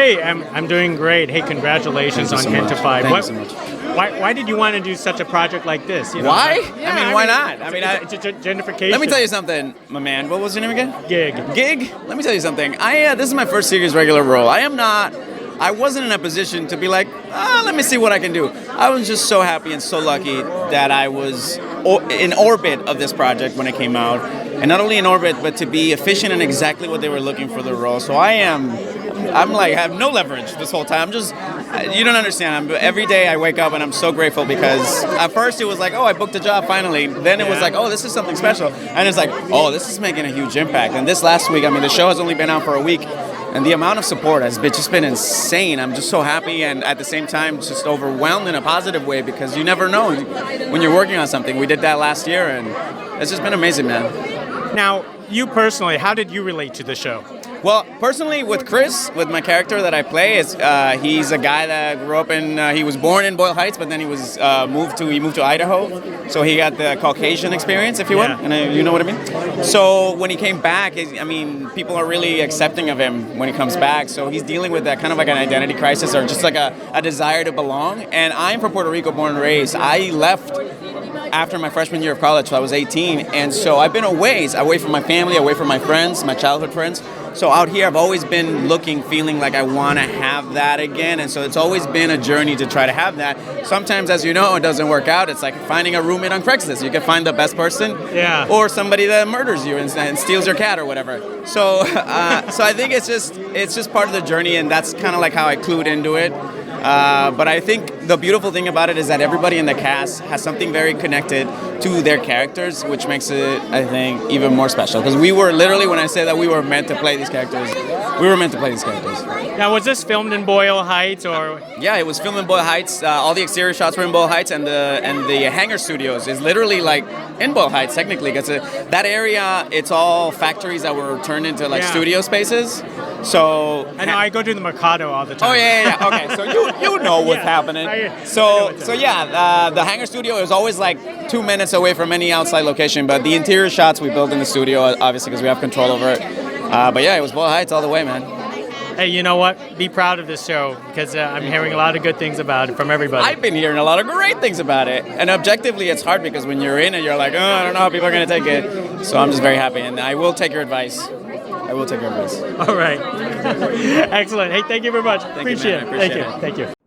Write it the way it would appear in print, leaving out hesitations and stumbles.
Hey, I'm doing great. Hey, congratulations on 10 to 5. Thank you so much. Why did you want to do such a project like this? You know, Why? Yeah, I mean, why not? I mean, it's a gentrification. let me tell you something, my man. What was your name again? Gig. Gig? Let me tell you something. This is my first series regular role. I wasn't in a position to be like, let me see what I can do. I was just so happy and so lucky that I was in orbit of this project when it came out. And not only in orbit, but to be efficient in exactly what they were looking for the role. So I'm like, I have no leverage this whole time. You don't understand. Every day I wake up and I'm so grateful because at first it was like, oh, I booked a job finally. Then it was like, oh, this is something special. And it's like, oh, this is making a huge impact. And this last week, I mean, the show has only been out for a week. And the amount of support has just been insane. I'm just so happy and at the same time just overwhelmed in a positive way because you never know when you're working on something. We did that last year and it's just been amazing, man. Now, you personally, how did you relate to the show? Well, personally, with Chris, with my character that I play, he's a guy that grew up he was born in Boyle Heights, but then he moved to Idaho, so he got the Caucasian experience, if you will, and you know what I mean. So when he came back, people are really accepting of him when he comes back. So he's dealing with that kind of like an identity crisis or just like a desire to belong. And I'm from Puerto Rico, born and raised. I left after my freshman year of college, so I was 18, and so I've been away from my family, away from my friends, my childhood friends. So out here, I've always been feeling like I want to have that again, and so it's always been a journey to try to have that. Sometimes, as you know, it doesn't work out. It's like finding a roommate on Craigslist. You can find the best person, or somebody that murders you and steals your cat or whatever. So, so I think it's just part of the journey, and that's kind of like how I clued into it. But I think the beautiful thing about it is that everybody in the cast has something very connected to their characters, which makes it, I think, even more special. Because we were literally, when I say that we were meant to play these characters, we were meant to play these characters. Now, was this filmed in Boyle Heights or? Yeah, it was filmed in Boyle Heights. All the exterior shots were in Boyle Heights, and the hangar studios is literally like in Boyle Heights technically. Because that area, it's all factories that were turned into like studio spaces. So I know I go to the Mercado all the time. Oh yeah. Okay, so you know what's happening. So yeah, the hangar studio is always like 2 minutes away from any outside location, but the interior shots we built in the studio, obviously because we have control over it. But yeah, it was Boyle Heights all the way, man. Hey, you know what? Be proud of this show because I'm hearing a lot of good things about it from everybody. I've been hearing a lot of great things about it. And objectively, it's hard because when you're in it, you're like, oh, I don't know how people are going to take it. So I'm just very happy. And I will take your advice. I will take your advice. All right. Excellent. Hey, thank you very much. Appreciate it. Thank you. Thank you.